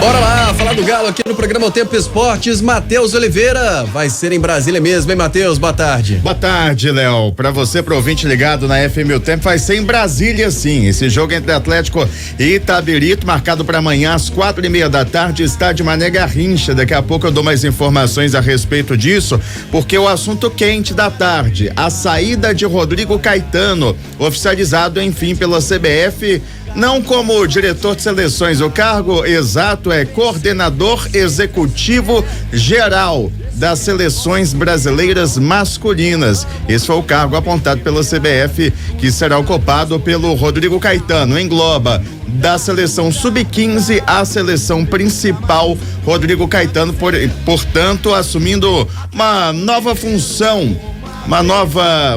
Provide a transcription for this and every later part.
Bora lá, falar do Galo aqui no programa O Tempo Esportes. Matheus Oliveira, vai ser em Brasília mesmo, hein, Matheus? Boa tarde. Boa tarde, Léo. Pra você, pro ouvinte ligado na FM O Tempo, vai ser em Brasília, sim. Esse jogo entre Atlético e Itabirito, marcado para amanhã às 4:30 da tarde, estádio Mané Garrincha. Daqui a pouco eu dou mais informações a respeito disso, porque o assunto quente da tarde, a saída de Rodrigo Caetano, oficializado, enfim, pela CBF, não como diretor de seleções. O cargo exato é coordenador executivo geral das seleções brasileiras masculinas. Esse foi o cargo apontado pela CBF, que será ocupado pelo Rodrigo Caetano. Engloba da seleção sub-15 à seleção principal. Rodrigo Caetano, portanto, assumindo uma nova função,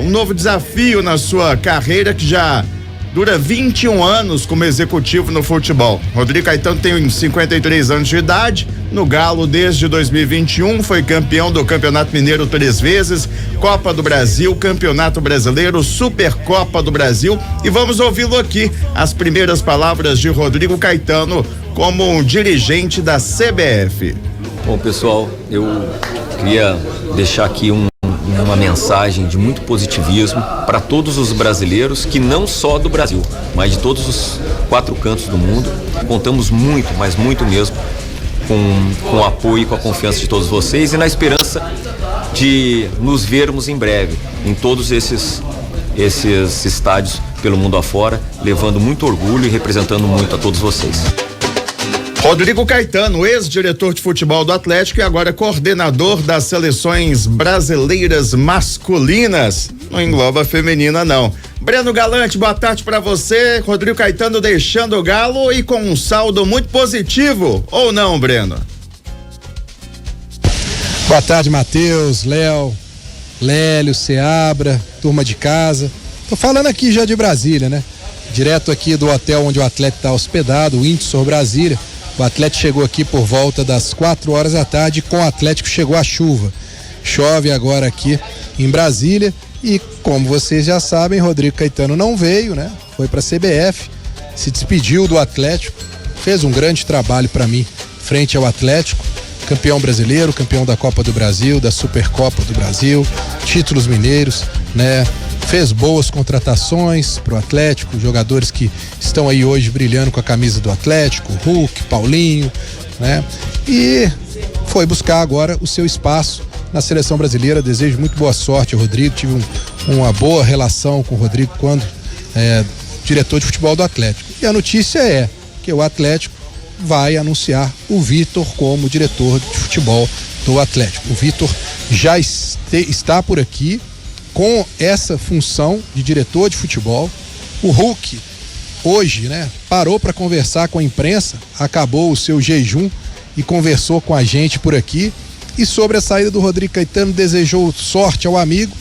um novo desafio na sua carreira, que já dura 21 anos como executivo no futebol. Rodrigo Caetano tem 53 anos de idade, no Galo desde 2021, foi campeão do Campeonato Mineiro 3 vezes, Copa do Brasil, Campeonato Brasileiro, Supercopa do Brasil, e vamos ouvi-lo aqui, as primeiras palavras de Rodrigo Caetano como um dirigente da CBF. Bom, pessoal, eu queria deixar aqui uma mensagem de muito positivismo para todos os brasileiros, que não só do Brasil, mas de todos os 4 cantos do mundo. Contamos muito, mas muito mesmo, com o apoio e com a confiança de todos vocês, e na esperança de nos vermos em breve em todos esses estádios pelo mundo afora, levando muito orgulho e representando muito a todos vocês. Rodrigo Caetano, ex-diretor de futebol do Atlético e agora coordenador das seleções brasileiras masculinas. Não engloba a feminina, não. Breno Galante, boa tarde pra você. Rodrigo Caetano deixando o Galo e com um saldo muito positivo, ou não, Breno? Boa tarde, Matheus, Léo, Lélio, Seabra, turma de casa. Tô falando aqui já de Brasília, né? Direto aqui do hotel onde o Atlético tá hospedado, o Windsor Brasília. O Atlético chegou aqui por volta das 4 horas da tarde, e com o Atlético chegou a chuva. Chove agora aqui em Brasília e, como vocês já sabem, Rodrigo Caetano não veio, né? Foi para a CBF, se despediu do Atlético, fez um grande trabalho para mim frente ao Atlético, campeão brasileiro, campeão da Copa do Brasil, da Supercopa do Brasil, títulos mineiros, né? Fez boas contratações pro Atlético, jogadores que estão aí hoje brilhando com a camisa do Atlético, Hulk, Paulinho, né? E foi buscar agora o seu espaço na seleção brasileira. Desejo muito boa sorte ao Rodrigo, tive uma boa relação com o Rodrigo quando diretor de futebol do Atlético. E a notícia é que o Atlético vai anunciar o Vitor como diretor de futebol do Atlético. O Vitor já está por aqui com essa função de diretor de futebol. O Hulk hoje, né, parou para conversar com a imprensa, acabou o seu jejum e conversou com a gente por aqui. E sobre a saída do Rodrigo Caetano, desejou sorte ao amigo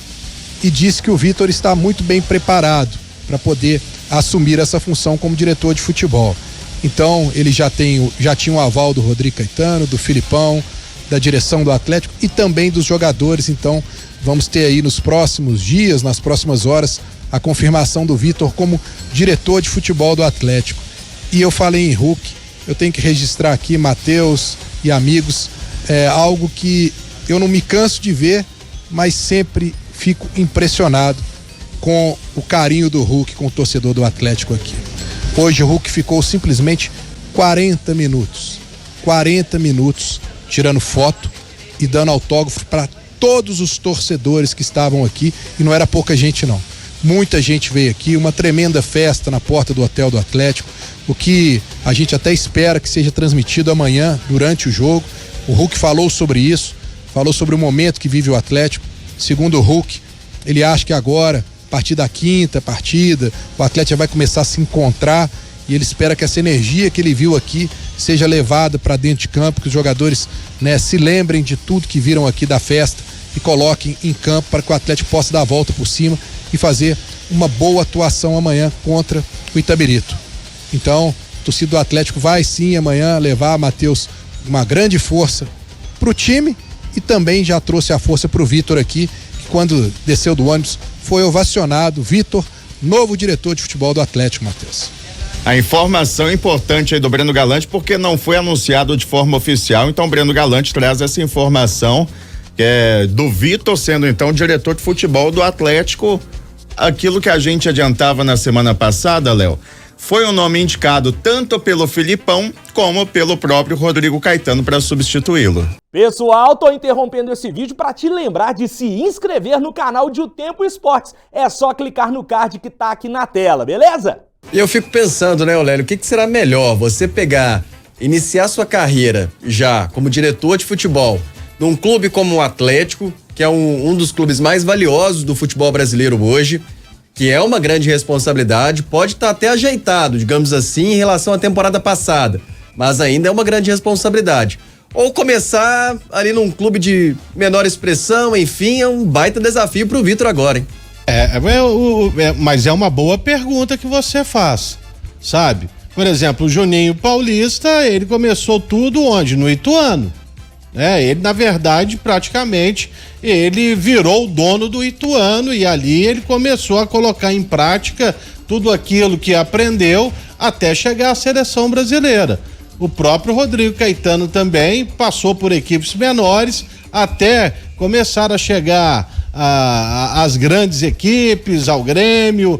e disse que o Vitor está muito bem preparado para poder assumir essa função como diretor de futebol. Então ele já tinha o aval do Rodrigo Caetano, do Filipão, da direção do Atlético e também dos jogadores. Então vamos ter aí nos próximos dias, nas próximas horas, a confirmação do Vitor como diretor de futebol do Atlético. E eu falei em Hulk, eu tenho que registrar aqui, Matheus e amigos, algo que eu não me canso de ver, mas sempre fico impressionado com o carinho do Hulk com o torcedor do Atlético aqui. Hoje o Hulk ficou simplesmente 40 minutos tirando foto e dando autógrafo para todos os torcedores que estavam aqui, e não era pouca gente não. Muita gente veio aqui, uma tremenda festa na porta do hotel do Atlético, o que a gente até espera que seja transmitido amanhã durante o jogo. O Hulk falou sobre isso, falou sobre o momento que vive o Atlético. Segundo o Hulk, ele acha que agora, a partir da 5ª partida, o Atlético já vai começar a se encontrar, e ele espera que essa energia que ele viu aqui seja levada para dentro de campo, que os jogadores, né, se lembrem de tudo que viram aqui da festa e coloquem em campo para que o Atlético possa dar a volta por cima e fazer uma boa atuação amanhã contra o Itabirito. Então, a torcida do Atlético vai sim amanhã levar, Matheus, uma grande força pro time, e também já trouxe a força pro Vitor aqui, que quando desceu do ônibus foi ovacionado. Vitor, novo diretor de futebol do Atlético, Matheus. A informação importante aí do Breno Galante, porque não foi anunciado de forma oficial, então o Breno Galante traz essa informação que é do Vitor sendo então diretor de futebol do Atlético. Aquilo que a gente adiantava na semana passada, Léo, foi um nome indicado tanto pelo Filipão como pelo próprio Rodrigo Caetano para substituí-lo. Pessoal, tô interrompendo esse vídeo para te lembrar de se inscrever no canal de O Tempo Esportes. É só clicar no card que tá aqui na tela, beleza? E eu fico pensando, né, Olélio, o que será melhor? Você iniciar sua carreira já como diretor de futebol num clube como o Atlético, que é um dos clubes mais valiosos do futebol brasileiro hoje, que é uma grande responsabilidade, pode estar até ajeitado, digamos assim, em relação à temporada passada, mas ainda é uma grande responsabilidade. Ou começar ali num clube de menor expressão, enfim, é um baita desafio pro Vitor agora, hein? Mas é uma boa pergunta que você faz, sabe? Por exemplo, o Juninho Paulista, ele começou tudo onde? No Ituano. Ele, na verdade, praticamente, ele virou o dono do Ituano e ali ele começou a colocar em prática tudo aquilo que aprendeu até chegar à seleção brasileira. O próprio Rodrigo Caetano também passou por equipes menores até começar a chegar às grandes equipes, ao Grêmio,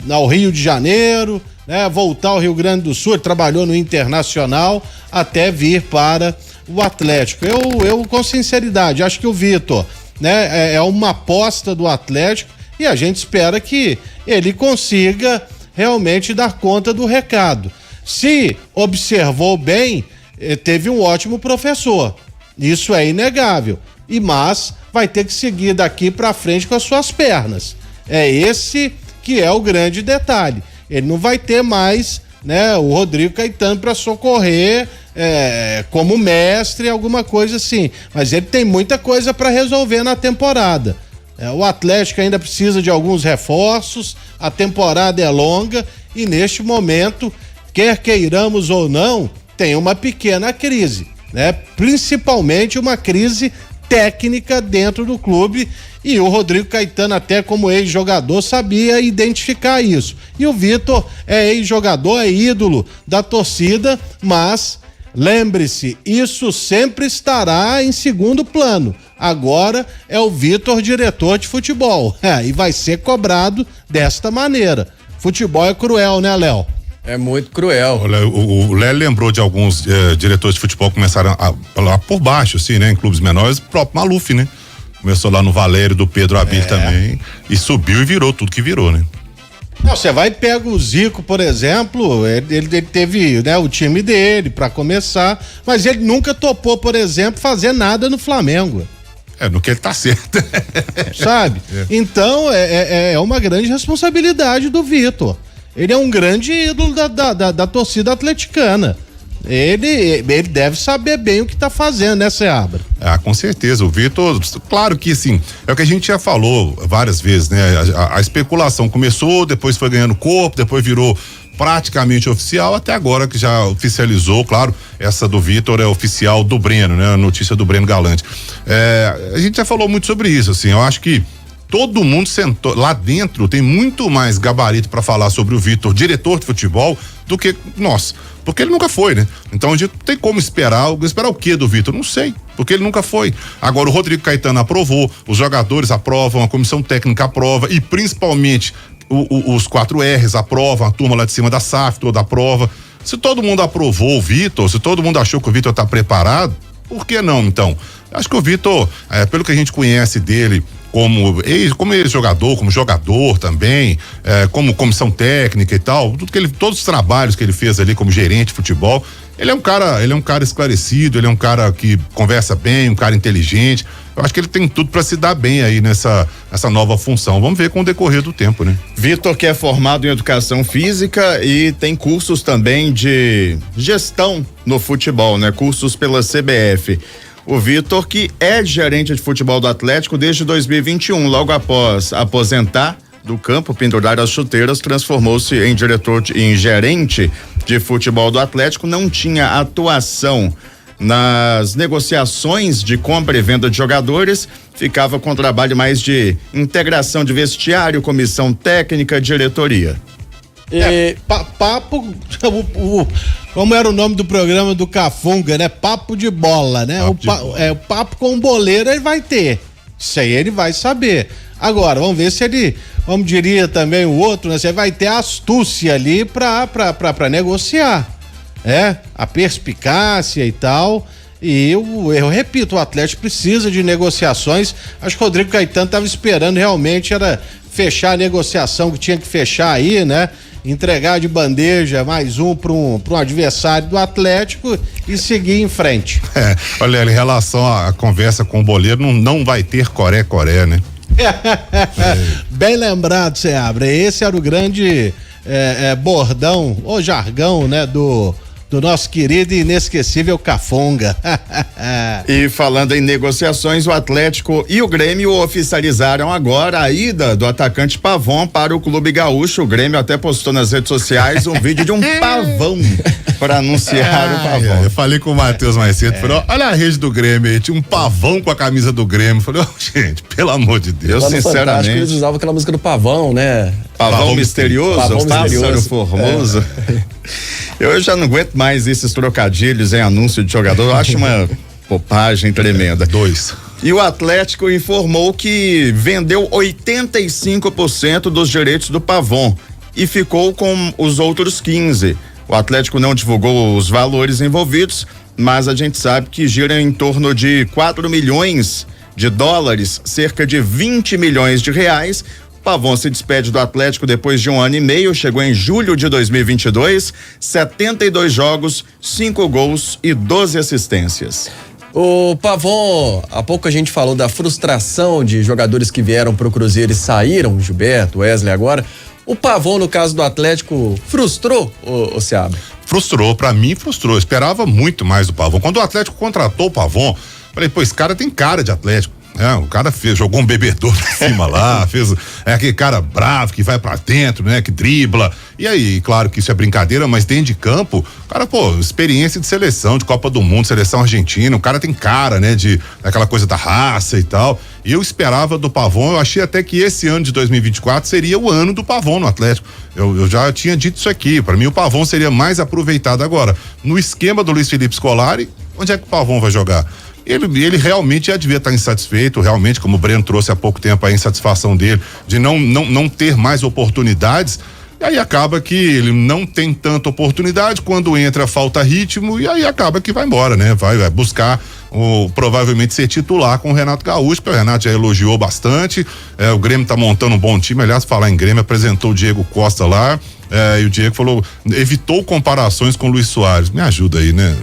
ao Rio de Janeiro, né? Voltar ao Rio Grande do Sul, ele trabalhou no Internacional até vir para o Atlético. Eu com sinceridade, acho que o Vitor, né, é uma aposta do Atlético e a gente espera que ele consiga realmente dar conta do recado. Se observou bem, teve um ótimo professor, isso é inegável, mas vai ter que seguir daqui para frente com as suas pernas. É esse que é o grande detalhe. Ele não vai ter mais, né, o Rodrigo Caetano para socorrer como mestre, alguma coisa assim, mas ele tem muita coisa para resolver na temporada. O Atlético ainda precisa de alguns reforços, a temporada é longa e neste momento, quer queiramos ou não, tem uma pequena crise, né? Principalmente uma crise técnica dentro do clube, e o Rodrigo Caetano, até como ex-jogador, sabia identificar isso. E o Vitor é ex-jogador, é ídolo da torcida, mas lembre-se, isso sempre estará em segundo plano. Agora é o Vitor diretor de futebol, e vai ser cobrado desta maneira. Futebol é cruel, né, Léo? É muito cruel. O Léo lembrou de alguns diretores de futebol que começaram lá por baixo, assim, né? Em clubes menores, o próprio Maluf, né? Começou lá no Valério, do Pedro Abir também, e subiu e virou tudo que virou, né? Não, você vai e pega o Zico, por exemplo, ele teve, né, o time dele pra começar, mas ele nunca topou, por exemplo, fazer nada no Flamengo. No que ele tá certo. Sabe? Então, é uma grande responsabilidade do Vitor. Ele é um grande ídolo da torcida atleticana. Ele deve saber bem o que tá fazendo, né, Seabra? Com certeza, o Vitor, claro que sim, é o que a gente já falou várias vezes, né? A especulação começou, depois foi ganhando corpo, depois virou praticamente oficial, até agora que já oficializou, claro, essa do Vitor é oficial do Breno, né? A notícia do Breno Galante. A gente já falou muito sobre isso, assim, eu acho que todo mundo sentou lá dentro, tem muito mais gabarito para falar sobre o Vitor, diretor de futebol, do que nós, porque ele nunca foi, né? Então a gente tem como esperar o quê do Vitor? Não sei, porque ele nunca foi. Agora o Rodrigo Caetano aprovou, os jogadores aprovam, a comissão técnica aprova e principalmente os 4 R's aprovam, a turma lá de cima da SAF toda aprova. Se todo mundo aprovou o Vitor, se todo mundo achou que o Vitor tá preparado, por que não, então? Acho que o Vitor, pelo que a gente conhece dele, como ex-jogador, como jogador também, como comissão técnica e tal, todos os trabalhos que ele fez ali como gerente de futebol, ele é um cara esclarecido, ele é um cara que conversa bem, um cara inteligente. Eu acho que ele tem tudo para se dar bem aí nessa nova função. Vamos ver com o decorrer do tempo, né? Vitor, que é formado em educação física e tem cursos também de gestão no futebol, né? Cursos pela CBF. O Vitor, que é gerente de futebol do Atlético desde 2021, logo após aposentar do campo, pendurar as chuteiras, transformou-se em gerente de futebol do Atlético, não tinha atuação nas negociações de compra e venda de jogadores, ficava com trabalho mais de integração de vestiário, comissão técnica, diretoria. Papo, como era o nome do programa do Cafunga, né? Papo de bola, né? O papo com o boleiro ele vai ter. Isso aí ele vai saber. Agora, vamos ver se ele, como diria também o outro, né? Você vai ter a astúcia ali pra negociar. A perspicácia e tal. E eu repito, o Atlético precisa de negociações. Acho que o Rodrigo Caetano estava esperando realmente era fechar a negociação que tinha que fechar aí, né? Entregar de bandeja mais um para um adversário do Atlético e seguir em frente. Olha, em relação à conversa com o boleiro, não vai ter coré, né? Bem lembrado, Seabra. Esse era o grande bordão ou jargão, né? Do nosso querido e inesquecível Cafunga. E falando em negociações, o Atlético e o Grêmio oficializaram agora a ida do atacante Pavon para o Clube Gaúcho. O Grêmio até postou nas redes sociais um vídeo de um pavão para anunciar o Pavon. Eu falei com o Matheus mais cedo, falei, olha a rede do Grêmio aí, tinha um pavão com a camisa do Grêmio. Falei, gente, pelo amor de Deus. Eu sinceramente, eles usavam aquela música do Pavão, né? Pavão misterioso, pássaro formoso. Eu já não aguento mais esses trocadilhos em anúncio de jogador, eu acho uma bobagem tremenda. 2. E o Atlético informou que vendeu 85% dos direitos do Pavon e ficou com os outros 15%. O Atlético não divulgou os valores envolvidos, mas a gente sabe que gira em torno de 4 milhões de dólares, cerca de 20 milhões de reais. Pavon se despede do Atlético depois de 1 ano e meio, chegou em julho de 2022, 72 jogos, 5 gols e 12 assistências. O Pavon, há pouco a gente falou da frustração de jogadores que vieram pro Cruzeiro e saíram, Gilberto, Wesley agora. O Pavon, no caso do Atlético, frustrou, o Seabra? Frustrou, pra mim frustrou. Eu esperava muito mais do Pavon. Quando o Atlético contratou o Pavon, falei, pô, esse cara tem cara de Atlético. O cara jogou um bebedouro em cima lá, fez aquele cara bravo que vai pra dentro, né? Que dribla. E aí, claro que isso é brincadeira, mas dentro de campo, o cara, pô, experiência de seleção, de Copa do Mundo, seleção argentina, o cara tem cara, né? Daquela coisa da raça e tal. E eu esperava do Pavon, eu achei até que esse ano de 2024 seria o ano do Pavon no Atlético. Eu já tinha dito isso aqui, pra mim o Pavon seria mais aproveitado agora. No esquema do Luiz Felipe Scolari, onde é que o Pavon vai jogar? Ele realmente já devia estar insatisfeito, realmente, como o Breno trouxe há pouco tempo a insatisfação dele, de não ter mais oportunidades. E aí acaba que ele não tem tanta oportunidade, quando entra falta ritmo, e aí acaba que vai embora, né? Vai buscar provavelmente ser titular com o Renato Gaúcho, porque o Renato já elogiou bastante, o Grêmio tá montando um bom time, aliás, falar em Grêmio, apresentou o Diego Costa lá, e o Diego falou, evitou comparações com o Luiz Soares. Me ajuda aí, né?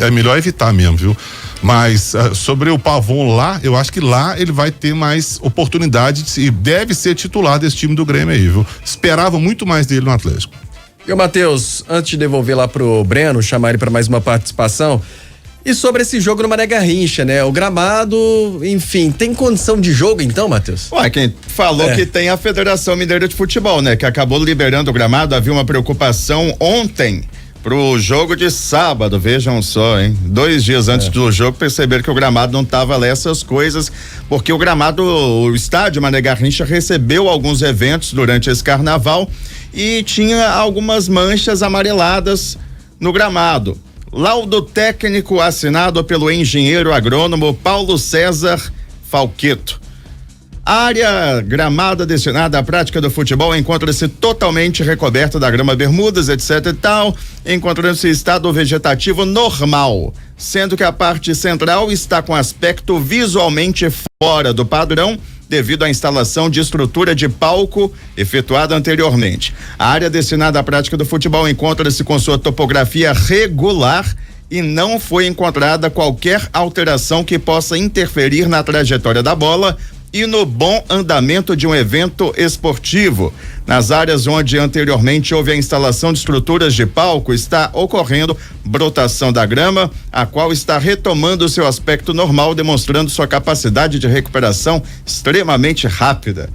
É melhor evitar mesmo, viu? Mas sobre o Pavon lá, eu acho que lá ele vai ter mais oportunidade e deve ser titular desse time do Grêmio aí, viu? Esperava muito mais dele no Atlético. E o Matheus, antes de devolver lá pro Breno, chamar ele para mais uma participação, e sobre esse jogo no Mané Garrincha, né? O gramado, enfim, tem condição de jogo então, Matheus? Ué, quem falou que tem a Federação Mineira de Futebol, né? Que acabou liberando o gramado, havia uma preocupação ontem pro jogo de sábado, vejam só, hein? 2 dias antes do jogo perceberam que o gramado não tava lá essas coisas, porque o estádio Mané Garrincha recebeu alguns eventos durante esse carnaval e tinha algumas manchas amareladas no gramado. Laudo técnico assinado pelo engenheiro agrônomo Paulo César Falqueto. A área gramada destinada à prática do futebol encontra-se totalmente recoberta da grama bermudas, etc e tal, encontrando-se em estado vegetativo normal, sendo que a parte central está com aspecto visualmente fora do padrão, devido à instalação de estrutura de palco efetuada anteriormente. A área destinada à prática do futebol encontra-se com sua topografia regular e não foi encontrada qualquer alteração que possa interferir na trajetória da bola e no bom andamento de um evento esportivo. Nas áreas onde anteriormente houve a instalação de estruturas de palco, está ocorrendo brotação da grama, a qual está retomando seu aspecto normal, demonstrando sua capacidade de recuperação extremamente rápida.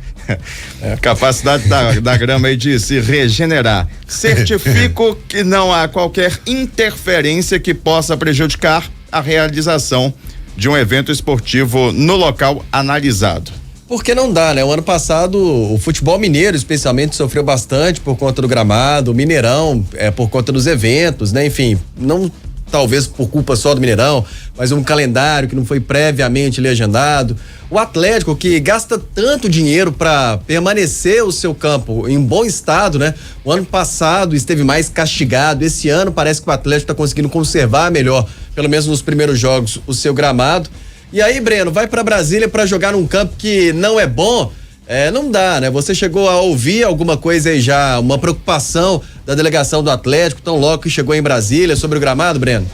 Capacidade da grama aí de se regenerar. Certifico que não há qualquer interferência que possa prejudicar a realização de um evento esportivo no local analisado. Porque não dá, né? O ano passado, o futebol mineiro, especialmente, sofreu bastante por conta do gramado, o Mineirão, por conta dos eventos, né? Enfim, não talvez por culpa só do Mineirão, mas um calendário que não foi previamente legendado. O Atlético, que gasta tanto dinheiro para permanecer o seu campo em bom estado, né? O ano passado esteve mais castigado. Esse ano parece que o Atlético está conseguindo conservar melhor, pelo menos nos primeiros jogos, o seu gramado. E aí, Breno, vai para Brasília para jogar num campo que não é bom? Não dá, né? Você chegou a ouvir alguma coisa aí já, uma preocupação da delegação do Atlético, tão logo que chegou em Brasília, sobre o gramado, Breno?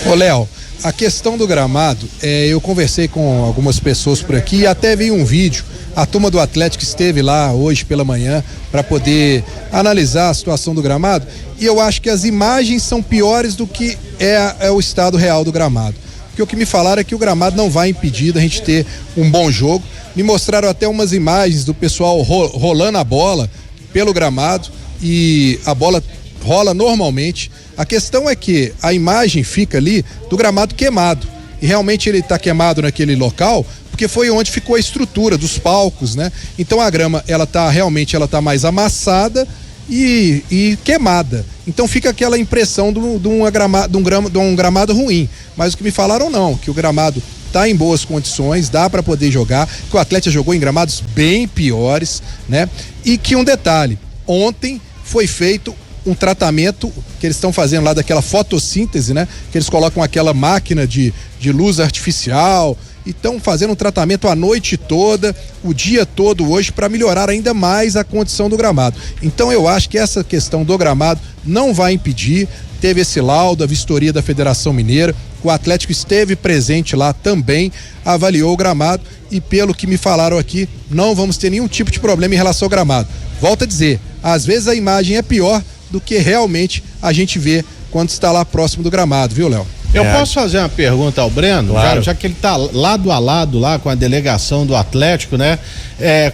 Ô, Léo, a questão do gramado, eu conversei com algumas pessoas por aqui e até vi um vídeo. A turma do Atlético esteve lá hoje pela manhã para poder analisar a situação do gramado e eu acho que as imagens são piores do que é o estado real do gramado. Porque o que me falaram é que o gramado não vai impedir da gente ter um bom jogo. Me mostraram até umas imagens do pessoal rolando a bola pelo gramado e a bola rola normalmente. A questão é que a imagem fica ali do gramado queimado. E realmente ele está queimado naquele local porque foi onde ficou a estrutura dos palcos, né? Então a grama, ela tá mais amassada e queimada. Então fica aquela impressão de um gramado ruim. Mas o que me falaram não, que o gramado tá em boas condições, dá para poder jogar, que o Atlético jogou em gramados bem piores, né? E que um detalhe, ontem foi feito um tratamento que eles estão fazendo lá daquela fotossíntese, né? Que eles colocam aquela máquina de luz artificial e estão fazendo um tratamento a noite toda, o dia todo hoje para melhorar ainda mais a condição do gramado. Então eu acho que essa questão do gramado não vai impedir. Teve esse laudo, a vistoria da Federação Mineira, o Atlético esteve presente lá também, avaliou o gramado e pelo que me falaram aqui, não vamos ter nenhum tipo de problema em relação ao gramado. Volto a dizer, às vezes a imagem é pior do que realmente a gente vê quando está lá próximo do gramado, viu, Léo? Eu posso fazer uma pergunta ao Breno? Claro. Já que ele tá lado a lado lá com a delegação do Atlético, né?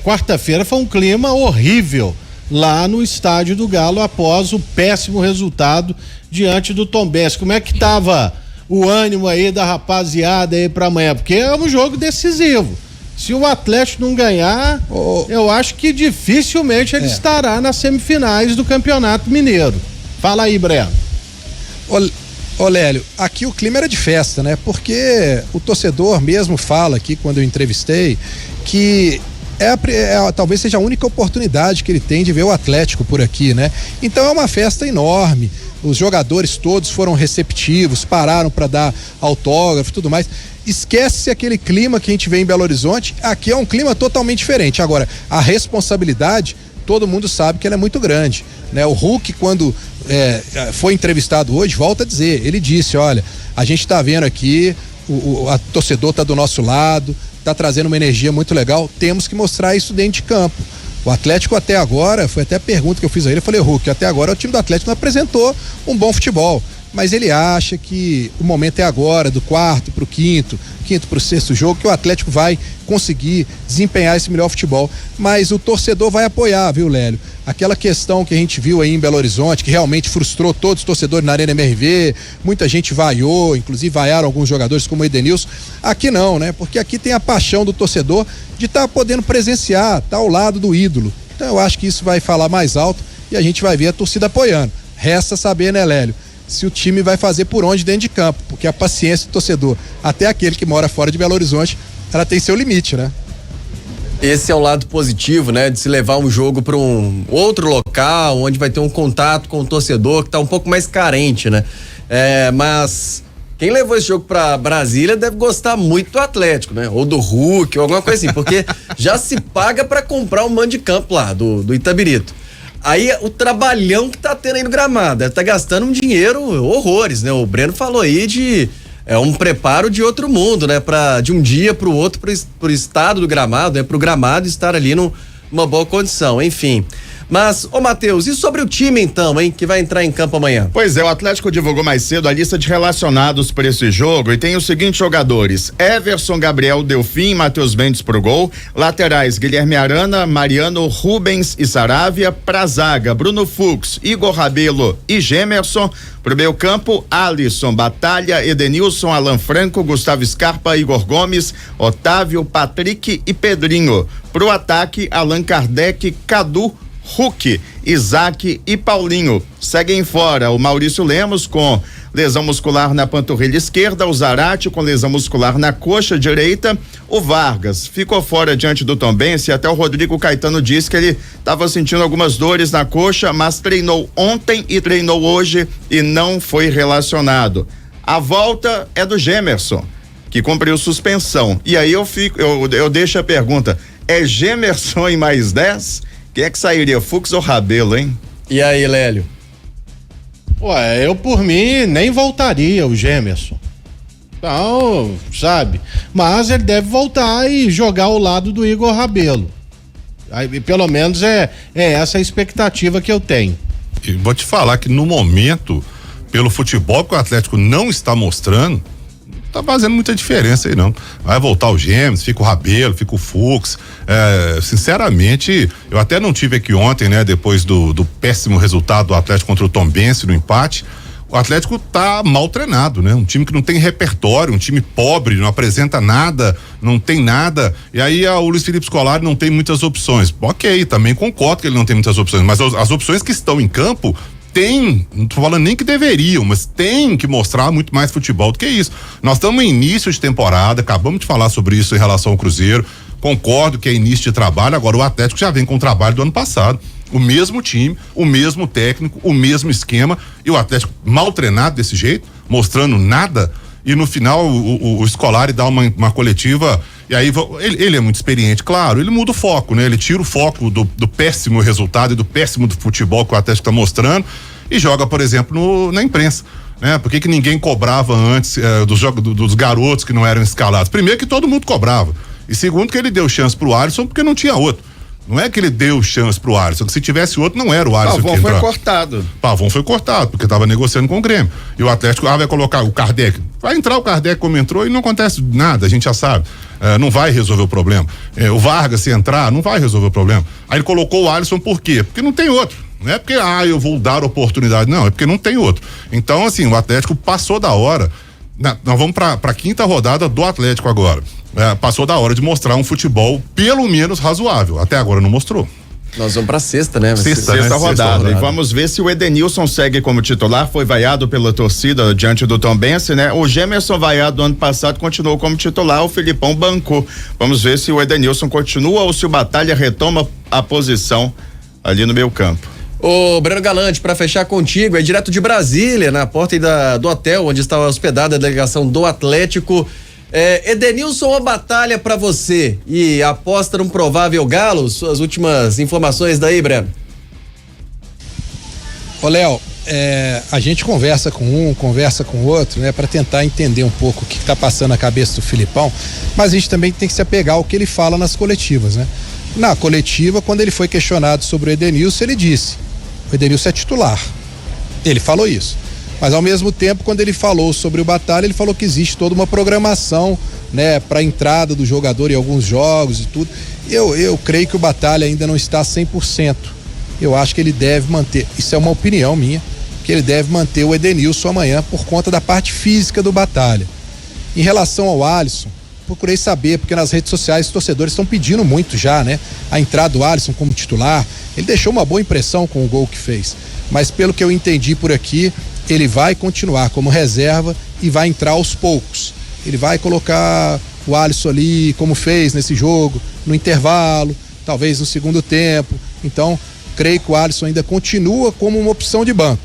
Quarta-feira foi um clima horrível lá no estádio do Galo após o péssimo resultado diante do Tombense. Como é que tava o ânimo aí da rapaziada aí pra amanhã? Porque é um jogo decisivo. Se o Atlético não ganhar, eu acho que dificilmente ele estará nas semifinais do Campeonato Mineiro. Fala aí, Breno. Ô Lélio, aqui o clima era de festa, né? Porque o torcedor mesmo fala aqui, quando eu entrevistei, que talvez seja a única oportunidade que ele tem de ver o Atlético por aqui, né? Então é uma festa enorme, os jogadores todos foram receptivos, pararam para dar autógrafo e tudo mais. Esquece aquele clima que a gente vê em Belo Horizonte, aqui é um clima totalmente diferente. Agora, a responsabilidade, todo mundo sabe que ela é muito grande, né? O Hulk, quando foi entrevistado hoje, volta a dizer, ele disse, olha, a gente tá vendo aqui, a torcedor tá do nosso lado, tá trazendo uma energia muito legal, temos que mostrar isso dentro de campo. O Atlético até agora, foi até a pergunta que eu fiz a ele, eu falei, Hulk, até agora o time do Atlético não apresentou um bom futebol, mas ele acha que o momento é agora, do quarto pro quinto pro sexto jogo, que o Atlético vai conseguir desempenhar esse melhor futebol, mas o torcedor vai apoiar, viu, Lélio? Aquela questão que a gente viu aí em Belo Horizonte, que realmente frustrou todos os torcedores na Arena MRV, muita gente vaiou, inclusive vaiaram alguns jogadores como o Edenilson, aqui não, né? Porque aqui tem a paixão do torcedor de estar podendo presenciar, estar ao lado do ídolo. Então eu acho que isso vai falar mais alto e a gente vai ver a torcida apoiando. Resta saber, né, Lélio, se o time vai fazer por onde dentro de campo, porque a paciência do torcedor, até aquele que mora fora de Belo Horizonte, ela tem seu limite, né? Esse é o lado positivo, né? De se levar um jogo para um outro local, onde vai ter um contato com o torcedor que tá um pouco mais carente, né? Mas quem levou esse jogo para Brasília deve gostar muito do Atlético, né? Ou do Hulk, ou alguma coisa assim, porque já se paga para comprar um mando de campo lá, do Itabirito. Aí o trabalhão que tá tendo aí no gramado, deve tá gastando um dinheiro horrores, né? O Breno falou aí de um preparo de outro mundo, né? De um dia pro outro, pro estado do gramado, né? Pro gramado estar ali numa boa condição, enfim. Mas, ô Matheus, e sobre o time então, hein, que vai entrar em campo amanhã? Pois é, o Atlético divulgou mais cedo a lista de relacionados para esse jogo e tem os seguintes jogadores: Everson, Gabriel, Delfim, Matheus Mendes pro gol, laterais Guilherme Arana, Mariano, Rubens e Saravia, pra zaga Bruno Fux, Igor Rabelo e Gemerson, pro meio campo Alisson, Batalha, Edenilson, Alan Franco, Gustavo Scarpa, Igor Gomes, Otávio, Patrick e Pedrinho, pro ataque Allan Kardec, Cadu, Hulk, Isaac e Paulinho. Seguem fora o Maurício Lemos com lesão muscular na panturrilha esquerda, o Zarate com lesão muscular na coxa direita, o Vargas ficou fora diante do Tombense, até o Rodrigo Caetano disse que ele estava sentindo algumas dores na coxa, mas treinou ontem e treinou hoje e não foi relacionado. A volta é do Gemerson, que cumpriu suspensão. E aí eu deixo a pergunta: é Gemerson em mais 10? Quem é que sairia, Fux ou Rabelo, hein? E aí, Lélio? Ué, eu por mim nem voltaria o Gemerson. Então, sabe? Mas ele deve voltar e jogar ao lado do Igor Rabelo. Aí, pelo menos é essa a expectativa que eu tenho. E vou te falar que no momento, pelo futebol que o Atlético não está mostrando, tá fazendo muita diferença aí não. Vai voltar o Gêmeos, fica o Rabelo, fica o Fux. Sinceramente, eu até não tive aqui ontem, né? Depois do péssimo resultado do Atlético contra o Tombense no empate. O Atlético tá mal treinado, né? Um time que não tem repertório, um time pobre, não apresenta nada, não tem nada. E aí o Luiz Felipe Scolari não tem muitas opções. Ok, também concordo que ele não tem muitas opções, mas as opções que estão em campo não tô falando nem que deveriam, mas tem que mostrar muito mais futebol do que isso. Nós estamos em início de temporada, acabamos de falar sobre isso em relação ao Cruzeiro, concordo que é início de trabalho, agora o Atlético já vem com o trabalho do ano passado, o mesmo time, o mesmo técnico, o mesmo esquema, e o Atlético mal treinado desse jeito, mostrando nada, e no final o Scolari dá uma coletiva, e aí ele é muito experiente, claro, ele muda o foco, né? Ele tira o foco do péssimo resultado e do péssimo do futebol que o Atlético está mostrando e joga, por exemplo, na imprensa, né? Por que ninguém cobrava antes dos garotos que não eram escalados? Primeiro que todo mundo cobrava, e segundo que ele deu chance pro Alisson porque não tinha outro. Não é que ele deu chance pro Alisson, que se tivesse outro não era o Alisson. Pavão foi cortado. Pavão foi cortado, porque estava negociando com o Grêmio. E o Atlético vai colocar o Kardec. Vai entrar o Kardec como entrou e não acontece nada, a gente já sabe. Não vai resolver o problema. O Vargas, se entrar, não vai resolver o problema. Aí ele colocou o Alisson por quê? Porque não tem outro. Não é porque, eu vou dar oportunidade, não, é porque não tem outro. Então, assim, o Atlético passou da hora. Nós vamos para a quinta rodada do Atlético agora. Passou da hora de mostrar um futebol pelo menos razoável. Até agora não mostrou. Nós vamos pra sexta, né? Sexta rodada. E vamos ver se o Edenilson segue como titular. Foi vaiado pela torcida diante do Tombense, né? O Gemerson, vaiado ano passado, continuou como titular. O Filipão bancou. Vamos ver se o Edenilson continua ou se o Batalha retoma a posição ali no meio campo. Ô, Breno Galante, pra fechar contigo, é direto de Brasília, na porta do hotel onde estava hospedada a delegação do Atlético. Edenilson, uma batalha pra você e aposta num provável Galo? Suas últimas informações daí, Breno? Ô, Léo, a gente conversa com um, conversa com o outro, né, para tentar entender um pouco o que tá passando na cabeça do Filipão, mas a gente também tem que se apegar ao que ele fala nas coletivas, né? Na coletiva, quando ele foi questionado sobre o Edenilson, ele disse: o Edenilson é titular. Ele falou isso. Mas ao mesmo tempo, quando ele falou sobre o Batalha, ele falou que existe toda uma programação, né, para entrada do jogador em alguns jogos e tudo. Eu creio que o Batalha ainda não está 100%. Eu acho que ele deve manter, isso é uma opinião minha, que ele deve manter o Edenilson amanhã por conta da parte física do Batalha. Em relação ao Alisson, procurei saber, porque nas redes sociais os torcedores estão pedindo muito já, né, a entrada do Alisson como titular. Ele deixou uma boa impressão com o gol que fez, mas pelo que eu entendi por aqui, ele vai continuar como reserva e vai entrar aos poucos. Ele vai colocar o Alisson ali como fez nesse jogo, no intervalo, talvez no segundo tempo. Então, creio que o Alisson ainda continua como uma opção de banco.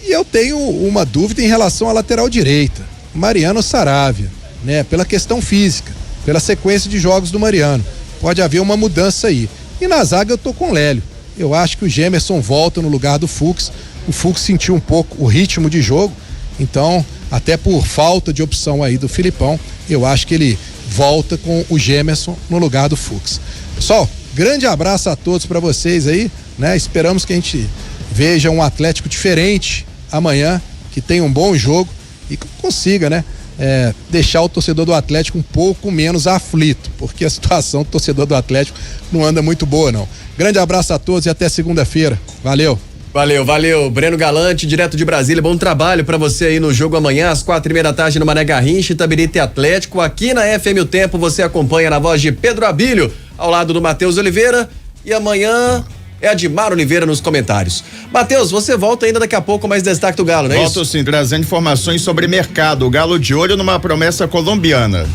E eu tenho uma dúvida em relação à lateral direita, Mariano Saravia, né? Pela questão física, pela sequência de jogos do Mariano. Pode haver uma mudança aí. E na zaga eu tô com o Lélio. Eu acho que o Gemerson volta no lugar do Fux. O Fux sentiu um pouco o ritmo de jogo, então, até por falta de opção aí do Filipão, eu acho que ele volta com o Gemerson no lugar do Fux. Pessoal, grande abraço a todos para vocês aí, né? Esperamos que a gente veja um Atlético diferente amanhã, que tenha um bom jogo e que consiga, né? Deixar o torcedor do Atlético um pouco menos aflito, porque a situação do torcedor do Atlético não anda muito boa, não. Grande abraço a todos e até segunda-feira. Valeu. Valeu. Breno Galante, direto de Brasília. Bom trabalho pra você aí no jogo amanhã, às 4:30 no Mané Garrincha, Itabirito e Atlético. Aqui na FM O Tempo você acompanha na voz de Pedro Abílio, ao lado do Matheus Oliveira. E amanhã é a de Mar Oliveira nos comentários. Matheus, você volta ainda daqui a pouco com mais destaque do Galo, não é isso? Volto sim, trazendo informações sobre mercado. O Galo de olho numa promessa colombiana.